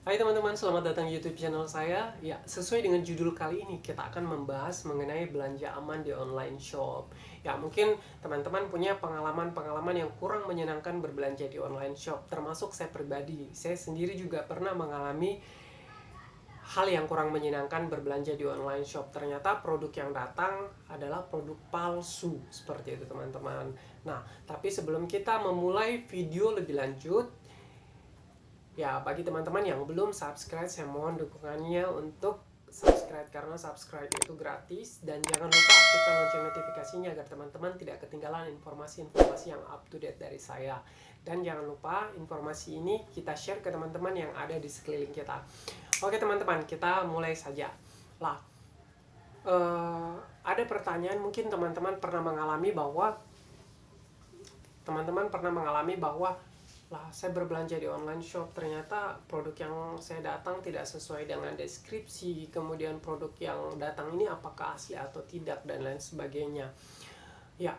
Hai teman-teman, selamat datang di YouTube channel saya. Ya, sesuai dengan judul kali ini, kita akan membahas mengenai belanja aman di online shop. Ya, mungkin teman-teman punya pengalaman-pengalaman yang kurang menyenangkan berbelanja di online shop, termasuk saya pribadi. Saya sendiri juga pernah mengalami hal yang kurang menyenangkan berbelanja di online shop. Ternyata produk yang datang adalah produk palsu, seperti itu teman-teman. Nah, tapi sebelum kita memulai video lebih lanjut, ya, bagi teman-teman yang belum subscribe, saya mohon dukungannya untuk subscribe karena subscribe itu gratis, dan jangan lupa aktifkan lonceng notifikasinya agar teman-teman tidak ketinggalan informasi-informasi yang up to date dari saya. Dan jangan lupa informasi ini kita share ke teman-teman yang ada di sekeliling kita. Oke teman-teman, kita mulai saja. Lah, ada pertanyaan, mungkin teman-teman pernah mengalami bahwa lah, saya berbelanja di online shop, ternyata produk yang saya datang tidak sesuai dengan deskripsi, kemudian produk yang datang ini apakah asli atau tidak, dan lain sebagainya. Ya,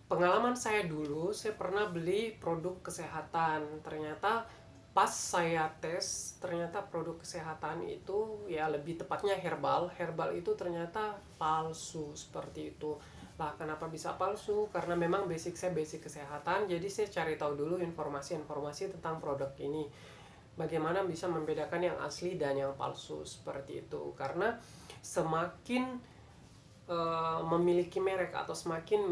pengalaman saya dulu, saya pernah beli produk kesehatan, ternyata pas saya tes, ternyata produk kesehatan itu, ya lebih tepatnya herbal itu ternyata palsu, seperti itu. Lah, kenapa bisa palsu? Karena memang basic saya basic kesehatan, jadi saya cari tahu dulu informasi-informasi tentang produk ini. Bagaimana bisa membedakan yang asli dan yang palsu, seperti itu. Karena semakin memiliki merek atau semakin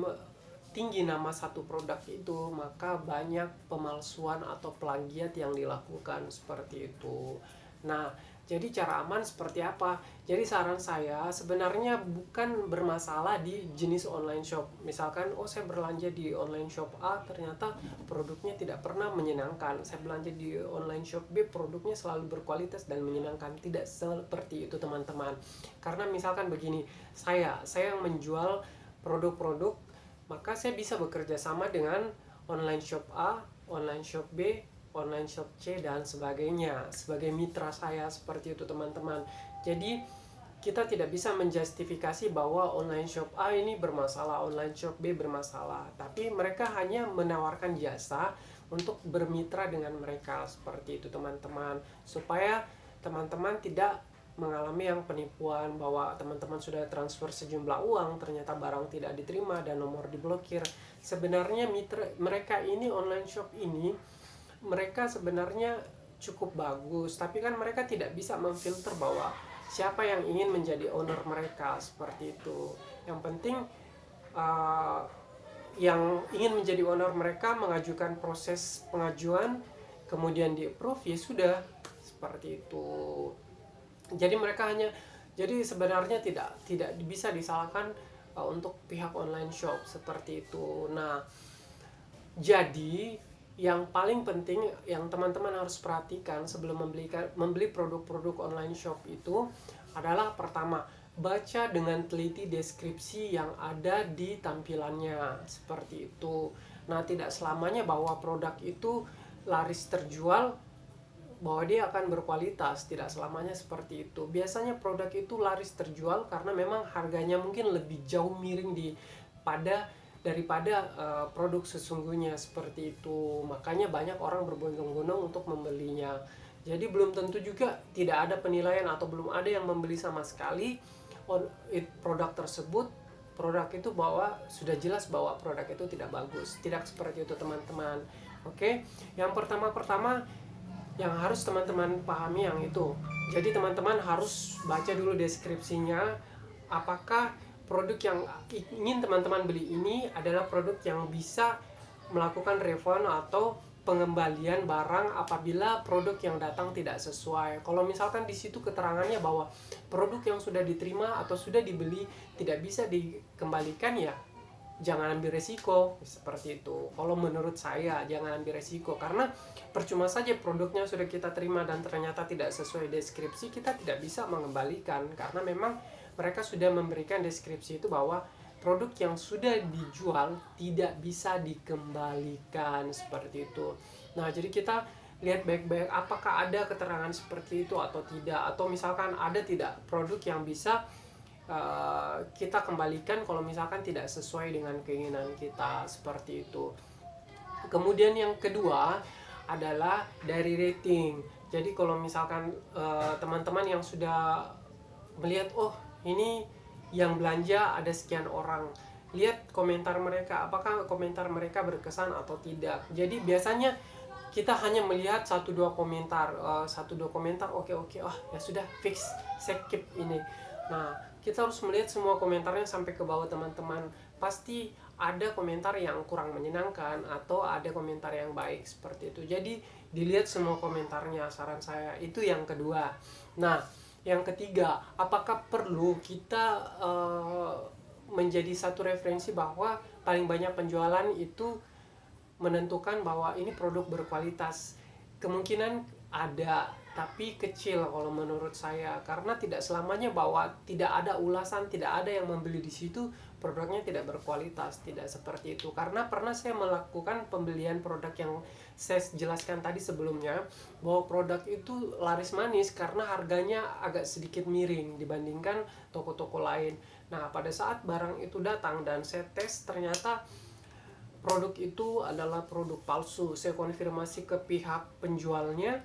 tinggi nama satu produk itu, maka banyak pemalsuan atau plagiat yang dilakukan, seperti itu. Nah, jadi cara aman seperti apa? Jadi saran saya sebenarnya bukan bermasalah di jenis online shop. Misalkan, oh saya belanja di online shop A, ternyata produknya tidak pernah menyenangkan. Saya belanja di online shop B, produknya selalu berkualitas dan menyenangkan. Tidak seperti itu teman-teman. Karena misalkan begini, saya yang menjual produk-produk, maka saya bisa bekerja sama dengan online shop A, online shop B, online shop C, dan sebagainya sebagai mitra saya, seperti itu teman-teman. Jadi kita tidak bisa menjustifikasi bahwa online shop A ini bermasalah, online shop B bermasalah, tapi mereka hanya menawarkan jasa untuk bermitra dengan mereka, seperti itu teman-teman, supaya teman-teman tidak mengalami yang penipuan, bahwa teman-teman sudah transfer sejumlah uang, ternyata barang tidak diterima dan nomor diblokir. Sebenarnya mitra mereka ini, online shop ini, mereka sebenarnya cukup bagus, tapi kan mereka tidak bisa memfilter bahwa siapa yang ingin menjadi owner mereka, seperti itu. Yang penting yang ingin menjadi owner mereka mengajukan proses pengajuan, kemudian di approve, ya sudah, seperti itu. Jadi mereka hanya, jadi sebenarnya tidak bisa disalahkan untuk pihak online shop, seperti itu. Nah, jadi yang paling penting yang teman-teman harus perhatikan sebelum membeli produk-produk online shop itu adalah, pertama, baca dengan teliti deskripsi yang ada di tampilannya, seperti itu. Nah, tidak selamanya bahwa produk itu laris terjual bahwa dia akan berkualitas, tidak selamanya seperti itu. Biasanya produk itu laris terjual karena memang harganya mungkin lebih jauh miring daripada produk sesungguhnya, seperti itu. Makanya banyak orang berbondong-bondong untuk membelinya. Jadi belum tentu juga, tidak ada penilaian atau belum ada yang membeli sama sekali produk tersebut. Produk itu bahwa sudah jelas bahwa produk itu tidak bagus. Tidak seperti itu teman-teman. Oke, yang pertama-pertama yang harus teman-teman pahami yang itu. Jadi teman-teman harus baca dulu deskripsinya, apakah produk yang ingin teman-teman beli ini adalah produk yang bisa melakukan refund atau pengembalian barang apabila produk yang datang tidak sesuai. Kalau misalkan di situ keterangannya bahwa produk yang sudah diterima atau sudah dibeli tidak bisa dikembalikan, ya jangan ambil resiko, seperti itu. Kalau menurut saya jangan ambil resiko, karena percuma saja produknya sudah kita terima dan ternyata tidak sesuai deskripsi, kita tidak bisa mengembalikan, karena memang mereka sudah memberikan deskripsi itu bahwa produk yang sudah dijual tidak bisa dikembalikan, seperti itu. Nah, jadi kita lihat baik-baik apakah ada keterangan seperti itu atau tidak, atau misalkan ada tidak produk yang bisa kita kembalikan kalau misalkan tidak sesuai dengan keinginan kita, seperti itu. Kemudian yang kedua adalah dari rating. Jadi kalau misalkan teman-teman yang sudah melihat, oh ini yang belanja ada sekian orang, lihat komentar mereka, apakah komentar mereka berkesan atau tidak. Jadi biasanya kita hanya melihat satu dua komentar, oke oke, oh ya sudah, fix, saya keep ini. Nah, kita harus melihat semua komentarnya sampai ke bawah teman-teman. Pasti ada komentar yang kurang menyenangkan atau ada komentar yang baik seperti itu. Jadi dilihat semua komentarnya, saran saya itu yang kedua. Nah, yang ketiga, apakah perlu kita menjadi satu referensi bahwa paling banyak penjualan itu menentukan bahwa ini produk berkualitas? Kemungkinan ada, tapi kecil kalau menurut saya, karena tidak selamanya bahwa tidak ada ulasan, tidak ada yang membeli di situ produknya tidak berkualitas, tidak seperti itu. Karena pernah saya melakukan pembelian produk yang saya jelaskan tadi sebelumnya, bahwa produk itu laris manis karena harganya agak sedikit miring dibandingkan toko-toko lain. Nah, pada saat barang itu datang dan saya tes, ternyata produk itu adalah produk palsu. Saya konfirmasi ke pihak penjualnya,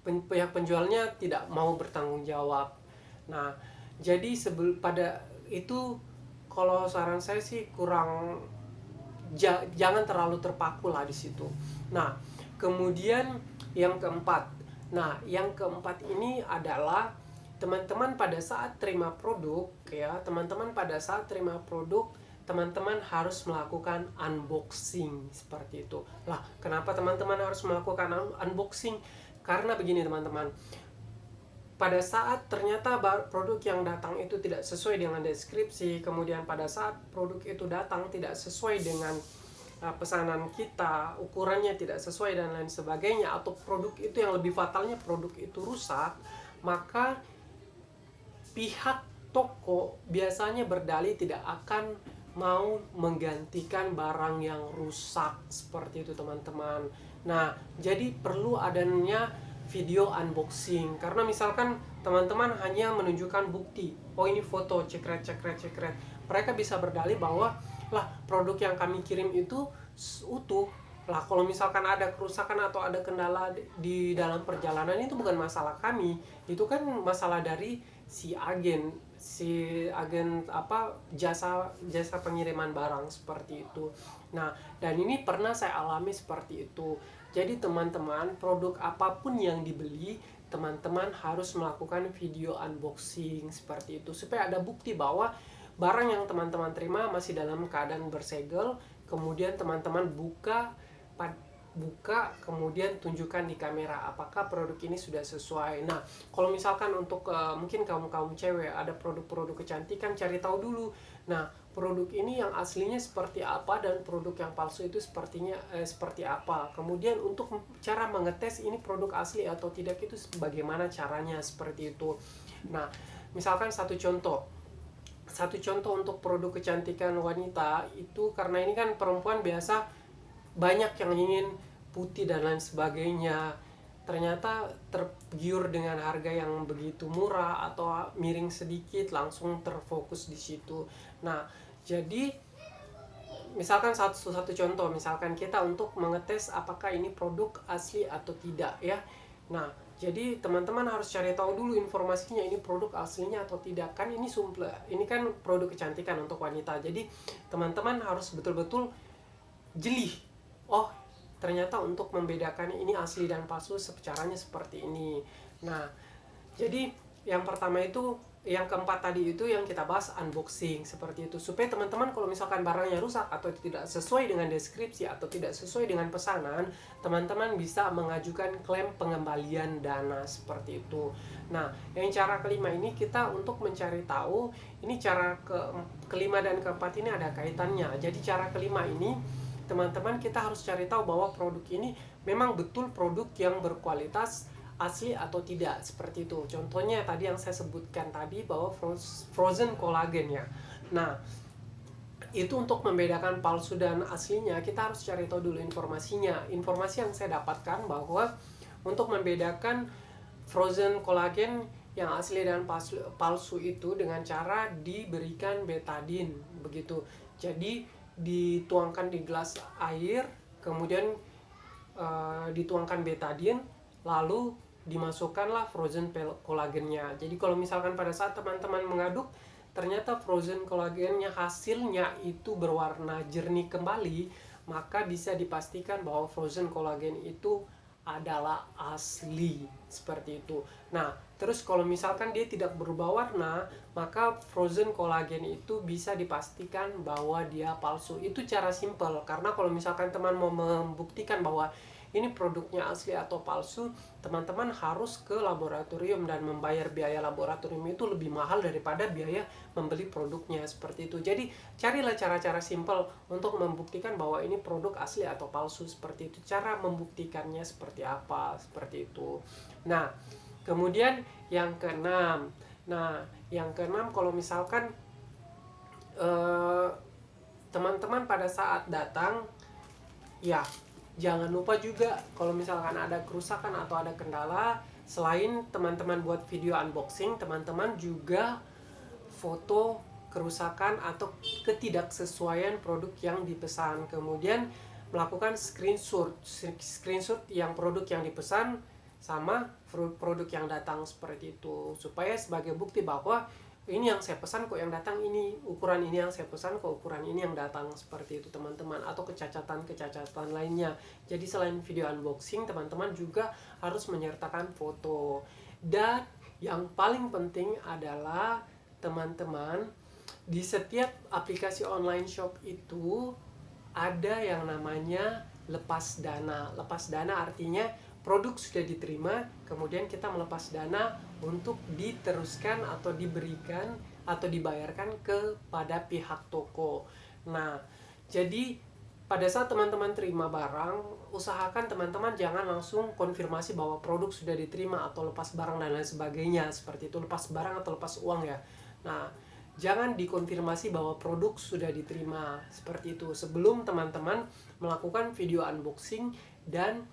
pihak penjualnya tidak mau bertanggung jawab. Nah, jadi pada itu, kalau saran saya sih kurang, jangan terlalu terpaku lah di situ. Nah, kemudian yang keempat. Nah, yang keempat ini adalah teman-teman pada saat terima produk, ya, teman-teman harus melakukan unboxing seperti itu. Lah, kenapa teman-teman harus melakukan unboxing? Karena begini teman-teman, pada saat ternyata produk yang datang itu tidak sesuai dengan deskripsi, kemudian pada saat produk itu datang tidak sesuai dengan pesanan kita, ukurannya tidak sesuai dan lain sebagainya, atau produk itu yang lebih fatalnya produk itu rusak, maka pihak toko biasanya berdalih tidak akan mau menggantikan barang yang rusak seperti itu teman-teman. Nah, jadi perlu adanya video unboxing, karena misalkan teman-teman hanya menunjukkan bukti, oh ini foto, cekret, mereka bisa berdalih bahwa lah produk yang kami kirim itu utuh. Lah kalau misalkan ada kerusakan atau ada kendala di dalam perjalanan, itu bukan masalah kami, itu kan masalah dari si agen jasa pengiriman barang seperti itu. Nah, dan ini pernah saya alami seperti itu. Jadi teman-teman, produk apapun yang dibeli, teman-teman harus melakukan video unboxing seperti itu, supaya ada bukti bahwa barang yang teman-teman terima masih dalam keadaan bersegel. Kemudian teman-teman buka, kemudian tunjukkan di kamera apakah produk ini sudah sesuai. Nah, kalau misalkan untuk mungkin kaum cewek, ada produk-produk kecantikan, cari tahu dulu. Nah, produk ini yang aslinya seperti apa dan produk yang palsu itu seperti apa. Kemudian untuk cara mengetes ini produk asli atau tidak itu bagaimana caranya, seperti itu. Nah, misalkan satu contoh untuk produk kecantikan wanita itu, karena ini kan perempuan biasa banyak yang ingin putih dan lain sebagainya, ternyata tergiur dengan harga yang begitu murah atau miring sedikit, langsung terfokus di situ. Nah, jadi misalkan satu contoh, misalkan kita untuk mengetes apakah ini produk asli atau tidak, ya. Nah, jadi teman-teman harus cari tahu dulu informasinya, ini produk aslinya atau tidak. Kan ini kan produk kecantikan untuk wanita. Jadi teman-teman harus betul-betul jeli. Oh, ternyata untuk membedakan ini asli dan palsu caranya seperti ini. Nah, jadi yang pertama itu, yang keempat tadi itu yang kita bahas unboxing seperti itu, supaya teman-teman kalau misalkan barangnya rusak atau tidak sesuai dengan deskripsi atau tidak sesuai dengan pesanan, teman-teman bisa mengajukan klaim pengembalian dana seperti itu. Nah, yang cara kelima ini kita untuk mencari tahu, ini cara kelima dan keempat ini ada kaitannya. Jadi cara kelima ini teman-teman kita harus cari tahu bahwa produk ini memang betul produk yang berkualitas asli atau tidak, seperti itu. Contohnya tadi yang saya sebutkan tadi bahwa frozen collagen, ya. Nah, itu untuk membedakan palsu dan aslinya kita harus cari tahu dulu informasinya. Informasi yang saya dapatkan bahwa untuk membedakan frozen collagen yang asli dan palsu itu dengan cara diberikan betadine begitu. Jadi dituangkan di gelas air, kemudian dituangkan betadine, lalu dimasukkanlah frozen kolagennya. Jadi kalau misalkan pada saat teman-teman mengaduk ternyata frozen kolagennya hasilnya itu berwarna jernih kembali, maka bisa dipastikan bahwa frozen kolagen itu adalah asli, seperti itu. Nah, terus kalau misalkan dia tidak berubah warna, maka frozen kolagen itu bisa dipastikan bahwa dia palsu. Itu cara simpel, karena kalau misalkan teman mau membuktikan bahwa ini produknya asli atau palsu, teman-teman harus ke laboratorium dan membayar biaya laboratorium itu lebih mahal daripada biaya membeli produknya, seperti itu. Jadi carilah cara-cara simpel untuk membuktikan bahwa ini produk asli atau palsu, seperti itu. Cara membuktikannya seperti apa, seperti itu. Nah, kemudian yang keenam. Nah, yang keenam, kalau misalkan teman-teman pada saat datang, ya jangan lupa juga kalau misalkan ada kerusakan atau ada kendala, selain teman-teman buat video unboxing, teman-teman juga foto kerusakan atau ketidaksesuaian produk yang dipesan. Kemudian melakukan screenshot yang produk yang dipesan sama produk yang datang, seperti itu. Supaya sebagai bukti bahwa ini yang saya pesan kok yang datang ini, ukuran ini yang saya pesan kok ukuran ini yang datang, seperti itu teman-teman. Atau kecacatan lainnya. Jadi selain video unboxing, teman-teman juga harus menyertakan foto. Dan yang paling penting adalah teman-teman, di setiap aplikasi online shop itu ada yang namanya lepas dana. Lepas dana artinya produk sudah diterima, kemudian kita melepas dana untuk diteruskan atau diberikan atau dibayarkan kepada pihak toko. Nah, jadi pada saat teman-teman terima barang, usahakan teman-teman jangan langsung konfirmasi bahwa produk sudah diterima atau lepas barang dan lain sebagainya, seperti itu. Lepas barang atau lepas uang ya. Nah, jangan dikonfirmasi bahwa produk sudah diterima, seperti itu, sebelum teman-teman melakukan video unboxing dan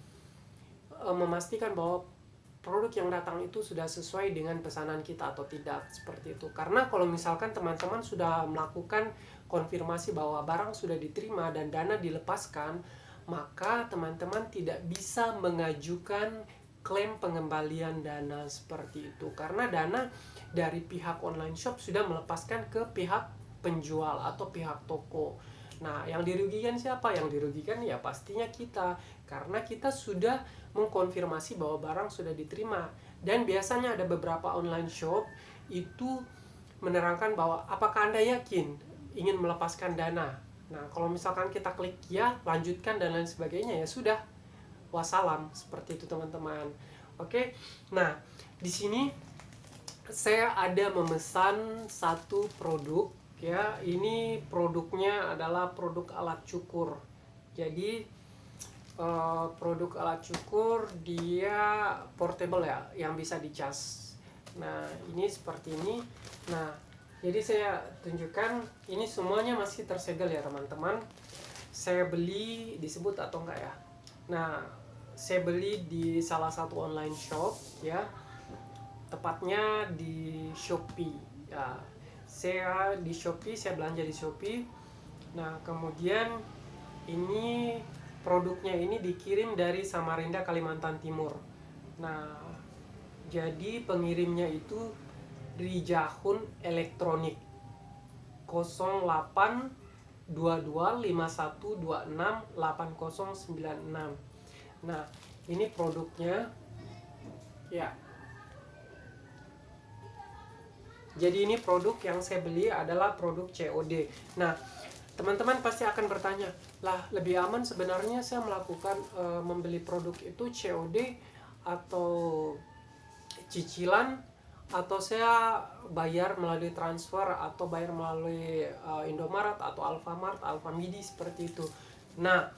memastikan bahwa produk yang datang itu sudah sesuai dengan pesanan kita atau tidak, seperti itu. Karena kalau misalkan teman-teman sudah melakukan konfirmasi bahwa barang sudah diterima dan dana dilepaskan, maka teman-teman tidak bisa mengajukan klaim pengembalian dana, seperti itu. Karena dana dari pihak online shop sudah melepaskan ke pihak penjual atau pihak toko. Nah, yang dirugikan siapa? Yang dirugikan ya pastinya kita, karena kita sudah mengkonfirmasi bahwa barang sudah diterima. Dan biasanya ada beberapa online shop itu menerangkan bahwa apakah Anda yakin ingin melepaskan dana. Nah, kalau misalkan kita klik ya, lanjutkan dan lain sebagainya, ya sudah, wassalam, seperti itu teman-teman. Oke. Nah, di sini saya ada memesan satu produk ya. Ini produknya adalah produk alat cukur. Jadi produk alat cukur dia portable ya, yang bisa dicas. Nah, ini seperti ini. Nah, jadi saya tunjukkan, ini semuanya masih tersegel ya teman-teman. Saya beli, disebut atau enggak ya. Nah, saya beli di salah satu online shop ya, tepatnya di Shopee ya. Saya di Shopee, saya belanja di Shopee. Nah, kemudian ini produknya ini dikirim dari Samarinda, Kalimantan Timur. Nah, jadi pengirimnya itu Rijahun Elektronik 082251268096. Nah, ini produknya ya. Jadi ini produk yang saya beli adalah produk COD. Nah, teman-teman pasti akan bertanya, lah lebih aman sebenarnya saya melakukan membeli produk itu COD atau cicilan, atau saya bayar melalui transfer atau bayar melalui Indomaret atau Alfamart, Alfamidi, seperti itu. Nah,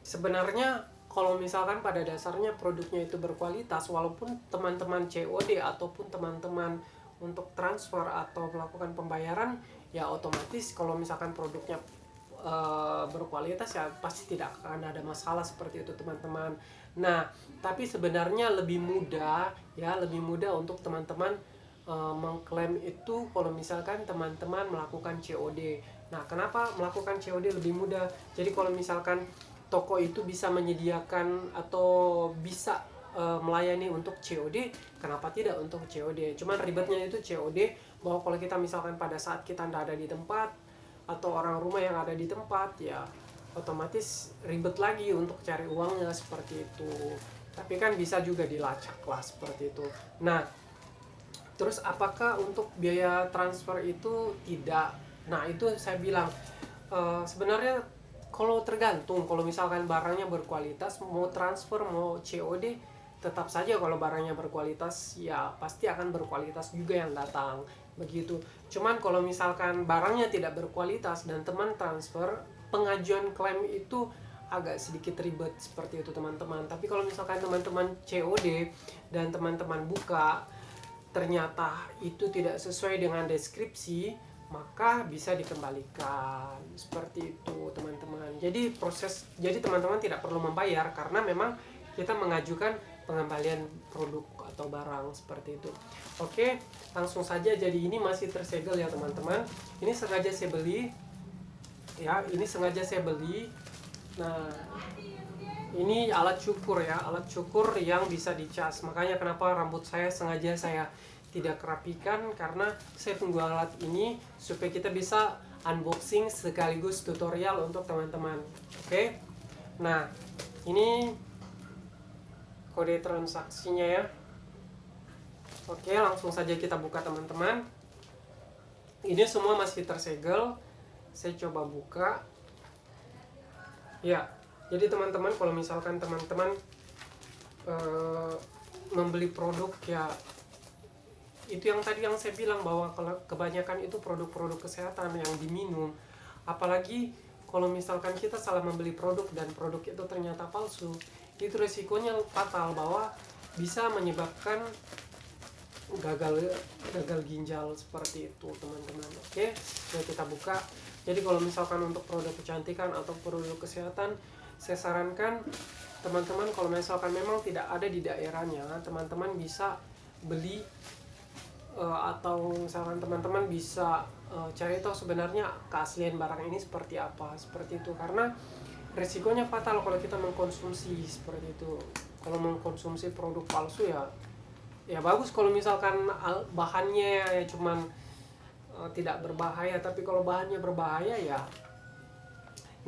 sebenarnya kalau misalkan pada dasarnya produknya itu berkualitas, walaupun teman-teman COD ataupun teman-teman untuk transfer atau melakukan pembayaran, ya otomatis kalau misalkan produknya berkualitas ya pasti tidak akan ada masalah, seperti itu teman-teman. Nah, tapi sebenarnya lebih mudah ya, lebih mudah untuk teman-teman mengklaim itu kalau misalkan teman-teman melakukan COD. Nah, kenapa melakukan COD lebih mudah? Jadi kalau misalkan toko itu bisa menyediakan atau bisa melayani untuk COD, kenapa tidak untuk COD? Cuman ribetnya itu COD, bahwa kalau kita misalkan pada saat kita tidak ada di tempat, atau orang rumah yang ada di tempat, ya otomatis ribet lagi untuk cari uangnya seperti itu. Tapi kan bisa juga dilacak lah seperti itu. Nah, terus apakah untuk biaya transfer itu tidak? Nah, itu saya bilang sebenarnya kalau tergantung, kalau misalkan barangnya berkualitas, mau transfer mau COD, tetap saja kalau barangnya berkualitas ya pasti akan berkualitas juga yang datang begitu. Cuman kalau misalkan barangnya tidak berkualitas dan teman transfer, pengajuan klaim itu agak sedikit ribet seperti itu teman-teman. Tapi kalau misalkan teman-teman COD dan teman-teman buka ternyata itu tidak sesuai dengan deskripsi, maka bisa dikembalikan seperti itu teman-teman. Jadi teman-teman tidak perlu membayar karena memang kita mengajukan pengembalian produk atau barang seperti itu. Oke, langsung saja. Jadi ini masih tersegel ya teman-teman. Ini sengaja saya beli ya, ini sengaja saya beli. Nah, ini alat cukur ya, alat cukur yang bisa dicas. Makanya kenapa rambut saya sengaja saya tidak kerapikan, karena saya tunggu alat ini supaya kita bisa unboxing sekaligus tutorial untuk teman-teman. Oke. Nah, ini kode transaksinya ya. Oke, langsung saja kita buka teman-teman. Ini semua masih tersegel. Saya coba buka. Ya, jadi teman-teman kalau misalkan teman-teman membeli produk ya, itu yang tadi yang saya bilang bahwa kalau kebanyakan itu produk-produk kesehatan yang diminum. Apalagi kalau misalkan kita salah membeli produk dan produk itu ternyata palsu, itu resikonya fatal, bahwa bisa menyebabkan gagal ginjal seperti itu teman-teman. Oke, nah kita buka. Jadi kalau misalkan untuk produk kecantikan atau produk kesehatan, saya sarankan teman-teman kalau misalkan memang tidak ada di daerahnya, teman-teman bisa beli atau misalkan teman-teman bisa cari tahu sebenarnya keaslian barang ini seperti apa, seperti itu. Karena resikonya fatal kalau kita mengkonsumsi seperti itu. Kalau mengkonsumsi produk palsu ya bagus kalau misalkan bahannya ya cuman tidak berbahaya, tapi kalau bahannya berbahaya ya.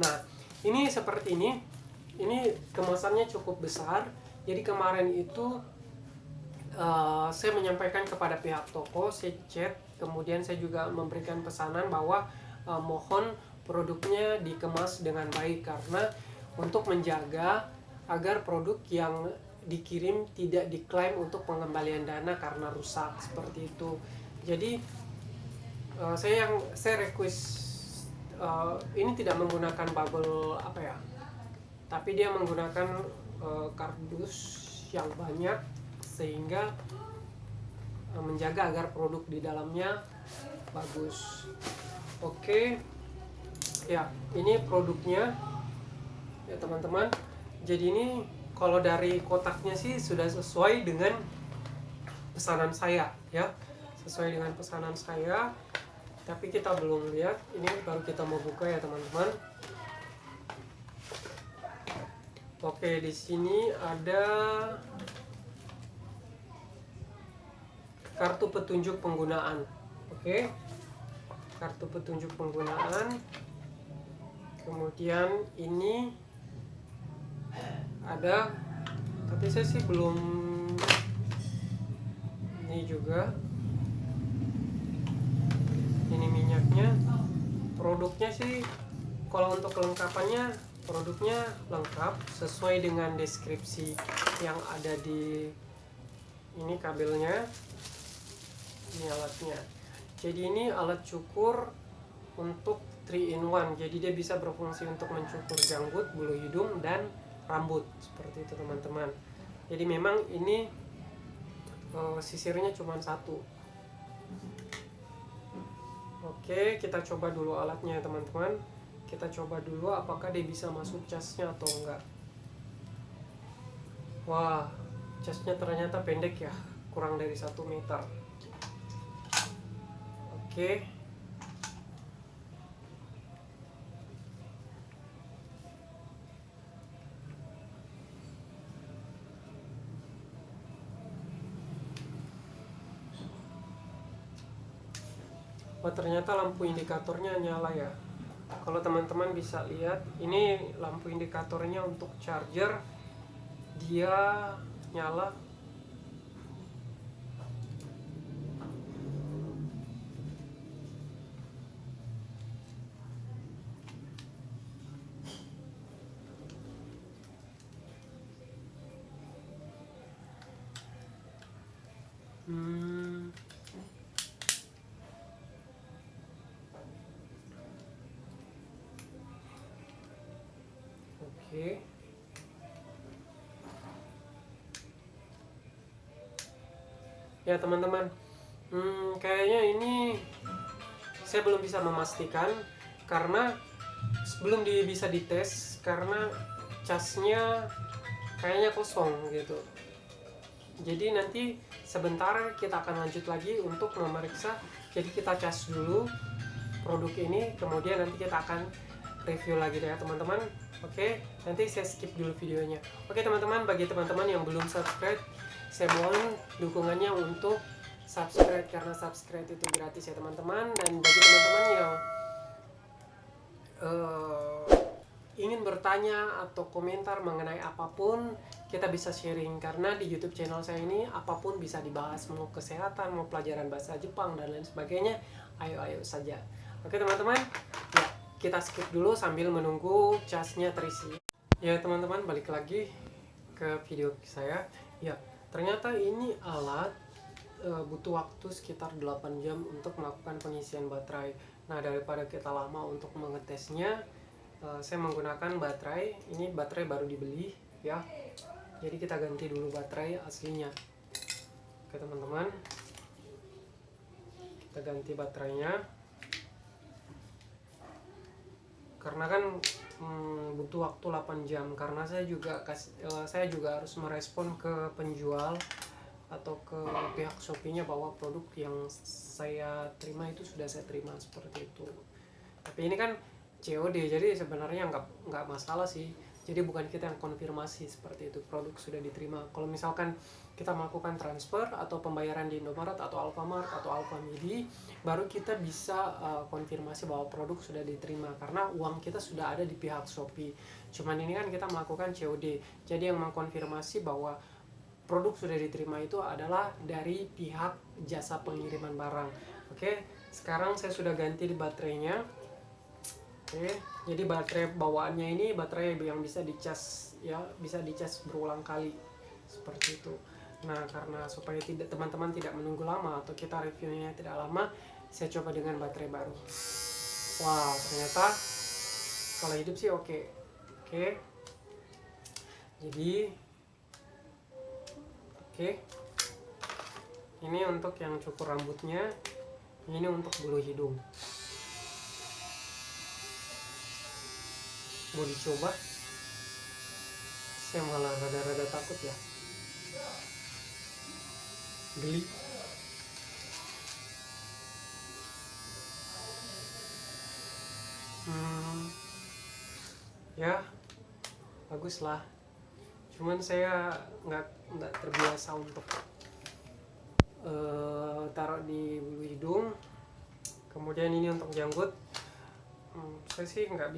Nah, ini seperti ini kemasannya cukup besar. Jadi kemarin itu saya menyampaikan kepada pihak toko, saya chat, kemudian saya juga memberikan pesanan bahwa mohon produknya dikemas dengan baik, karena untuk menjaga agar produk yang dikirim tidak diklaim untuk pengembalian dana karena rusak seperti itu. Jadi saya request ini tidak menggunakan bubble apa ya, tapi dia menggunakan kardus yang banyak sehingga menjaga agar produk di dalamnya bagus. Oke. Ya, ini produknya ya teman-teman. Jadi ini kalau dari kotaknya sih sudah sesuai dengan pesanan saya ya. Sesuai dengan pesanan saya. Tapi kita belum lihat. Ini baru kita mau buka ya teman-teman. Oke, di sini ada kartu petunjuk penggunaan. Oke. Kartu petunjuk penggunaan. Kemudian ini ada, tapi saya sih belum. Ini juga. Ini minyaknya. Produknya sih kalau untuk kelengkapannya, produknya lengkap sesuai dengan deskripsi yang ada di ini. Kabelnya, ini alatnya. Jadi ini alat cukur untuk 3-in-1. Jadi dia bisa berfungsi untuk mencukur janggut, bulu hidung, dan rambut seperti itu teman-teman. Jadi memang ini sisirnya cuma satu. Oke, kita coba dulu alatnya teman-teman. Kita coba dulu apakah dia bisa masuk casnya atau enggak. Wah, casnya ternyata pendek ya, kurang dari 1 meter. Oke. Oh, ternyata lampu indikatornya nyala ya. Kalau teman-teman bisa lihat, ini lampu indikatornya untuk charger, dia nyala. Oke. Ya teman-teman, kayaknya ini saya belum bisa memastikan karena belum bisa dites karena casnya kayaknya kosong gitu. Jadi nanti sebentar kita akan lanjut lagi untuk memeriksa. Jadi kita cas dulu produk ini, kemudian nanti kita akan review lagi deh ya teman-teman. Oke, nanti saya skip dulu videonya. Oke teman-teman, bagi teman-teman yang belum subscribe, saya mohon dukungannya untuk subscribe, karena subscribe itu gratis ya teman-teman. Dan bagi teman-teman yang ingin bertanya atau komentar mengenai apapun, kita bisa sharing, karena di YouTube channel saya ini apapun bisa dibahas, mau kesehatan, mau pelajaran bahasa Jepang dan lain sebagainya. Ayo saja. Oke teman-teman, ya kita skip dulu sambil menunggu casnya terisi. Ya teman-teman, balik lagi ke video saya. Ya, ternyata ini alat butuh waktu sekitar 8 jam untuk melakukan pengisian baterai. Nah, daripada kita lama untuk mengetesnya, saya menggunakan baterai. Ini baterai baru dibeli ya, jadi kita ganti dulu baterai aslinya. Oke teman-teman, kita ganti baterainya karena kan butuh waktu 8 jam, karena saya juga harus merespon ke penjual atau ke pihak Shopee-nya bahwa produk yang saya terima itu sudah saya terima, seperti itu. Tapi ini kan COD, jadi sebenarnya nggak masalah sih. Jadi bukan kita yang konfirmasi seperti itu, produk sudah diterima. Kalau misalkan kita melakukan transfer atau pembayaran di Indomaret atau Alfamart atau Alfamidi, baru kita bisa konfirmasi bahwa produk sudah diterima, karena uang kita sudah ada di pihak Shopee. Cuman ini kan kita melakukan COD, jadi yang mengkonfirmasi bahwa produk sudah diterima itu adalah dari pihak jasa pengiriman barang. Oke, sekarang saya sudah ganti di baterainya. Oke, jadi baterai bawaannya ini baterai yang bisa dicas ya, bisa dicas berulang kali seperti itu. Nah, karena supaya teman-teman tidak menunggu lama atau kita reviewnya tidak lama, saya coba dengan baterai baru. Wow, ternyata kalau hidup sih oke. Jadi ini untuk yang cukur rambutnya, ini untuk bulu hidung. Mau dicoba, saya malah rada-rada takut ya, geli. Ya bagus lah, cuman saya nggak terbiasa untuk taruh di bulu hidung. Kemudian ini untuk janggut, saya sih nggak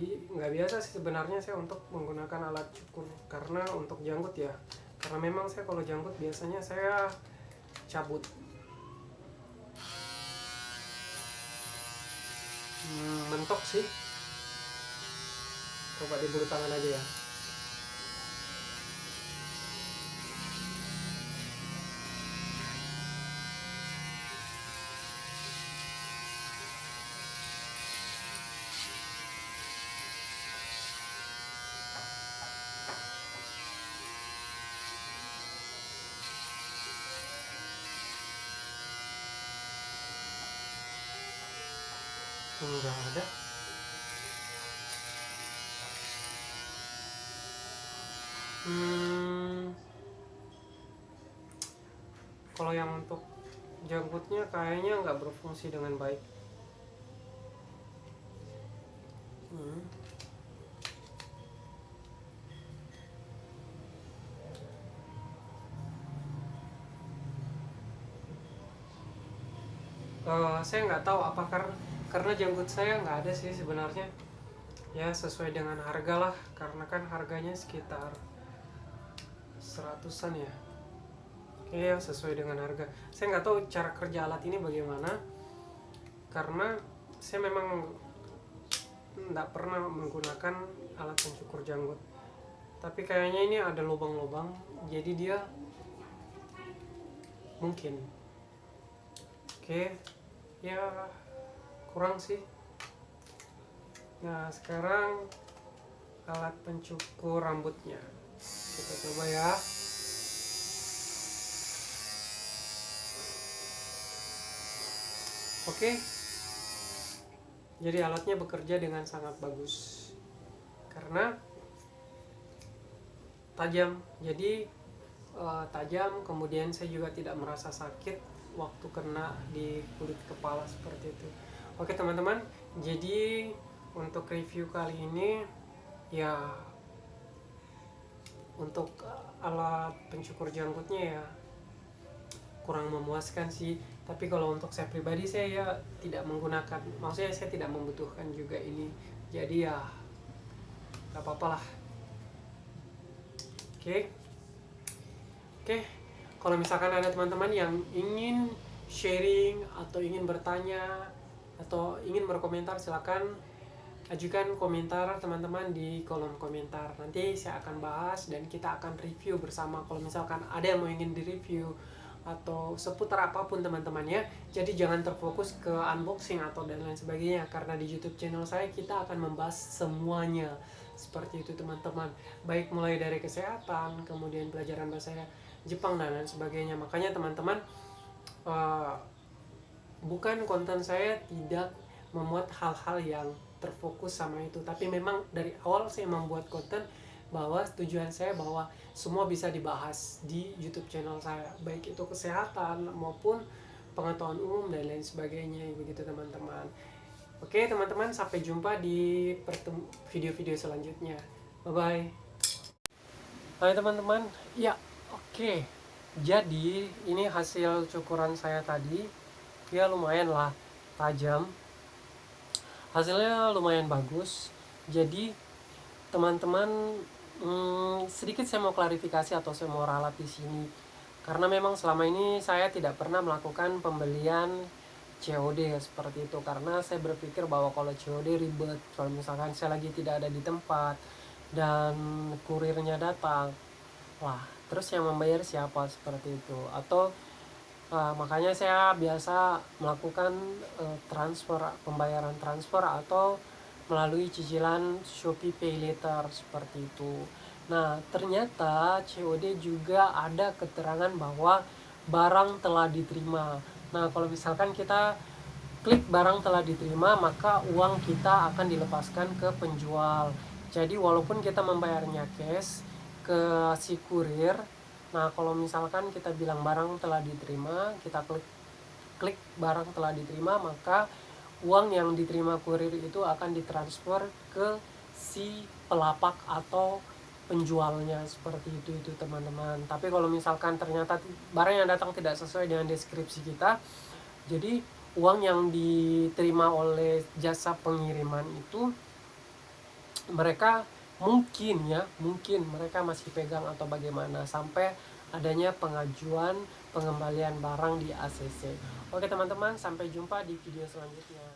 biasa sih sebenarnya saya untuk menggunakan alat cukur, karena untuk janggut ya, karena memang saya kalau janggut biasanya saya cabut. Mentok sih, coba di bulu tangan aja ya. Enggak ada. Kalau yang untuk janggutnya kayaknya nggak berfungsi dengan baik. Saya nggak tahu apa karena janggut saya nggak ada sih sebenarnya, ya sesuai dengan harga lah, karena kan harganya sekitar 100-an ya. Oke, ya sesuai dengan harga. Saya nggak tahu cara kerja alat ini bagaimana, karena saya memang nggak pernah menggunakan alat pencukur janggut. Tapi kayaknya ini ada lubang-lubang, jadi dia mungkin. Oke, ya kurang sih. Nah, sekarang alat pencukur rambutnya kita coba ya. Oke, jadi alatnya bekerja dengan sangat bagus karena tajam. Jadi tajam, kemudian saya juga tidak merasa sakit waktu kena di kulit kepala seperti itu. Oke teman-teman, jadi untuk review kali ini ya, untuk alat pencukur janggutnya ya kurang memuaskan sih. Tapi kalau untuk saya pribadi, saya ya tidak menggunakan, maksudnya saya tidak membutuhkan juga ini, jadi ya gak apa-apa lah. Oke, kalau misalkan ada teman-teman yang ingin sharing atau ingin bertanya atau ingin berkomentar, silakan ajukan komentar teman-teman di kolom komentar. Nanti saya akan bahas dan kita akan review bersama. Kalau misalkan ada yang mau ingin direview atau seputar apapun teman-teman ya, jadi jangan terfokus ke unboxing atau dan lain sebagainya, karena di YouTube channel saya kita akan membahas semuanya seperti itu teman-teman, baik mulai dari kesehatan, kemudian pelajaran bahasa Jepang dan lain sebagainya. Makanya teman-teman, bukan konten saya tidak memuat hal-hal yang terfokus sama itu, tapi memang dari awal saya membuat konten bahwa tujuan saya bahwa semua bisa dibahas di YouTube channel saya, baik itu kesehatan maupun pengetahuan umum dan lain sebagainya, begitu teman-teman. Oke teman-teman, sampai jumpa di video-video selanjutnya. Bye bye. Hai teman-teman, ya oke. Jadi ini hasil cukuran saya tadi, ya lumayan lah tajam, hasilnya lumayan bagus. Jadi teman-teman, sedikit saya mau klarifikasi atau saya mau ralat di sini, karena memang selama ini saya tidak pernah melakukan pembelian COD seperti itu, karena saya berpikir bahwa kalau COD ribet, kalau misalkan saya lagi tidak ada di tempat dan kurirnya datang, wah terus yang membayar siapa, seperti itu. Atau makanya saya biasa melakukan pembayaran transfer atau melalui cicilan Shopee Pay Later seperti itu. Nah, ternyata COD juga ada keterangan bahwa barang telah diterima. Nah, kalau misalkan kita klik barang telah diterima, maka uang kita akan dilepaskan ke penjual. Jadi walaupun kita membayarnya cash ke si kurir, nah kalau misalkan kita bilang barang telah diterima, kita klik barang telah diterima, maka uang yang diterima kurir itu akan ditransfer ke si pelapak atau penjualnya, seperti itu teman-teman. Tapi kalau misalkan ternyata barang yang datang tidak sesuai dengan deskripsi kita, jadi uang yang diterima oleh jasa pengiriman itu mereka mungkin mereka masih pegang atau bagaimana sampai adanya pengajuan pengembalian barang di ACC. Oke teman-teman, sampai jumpa di video selanjutnya.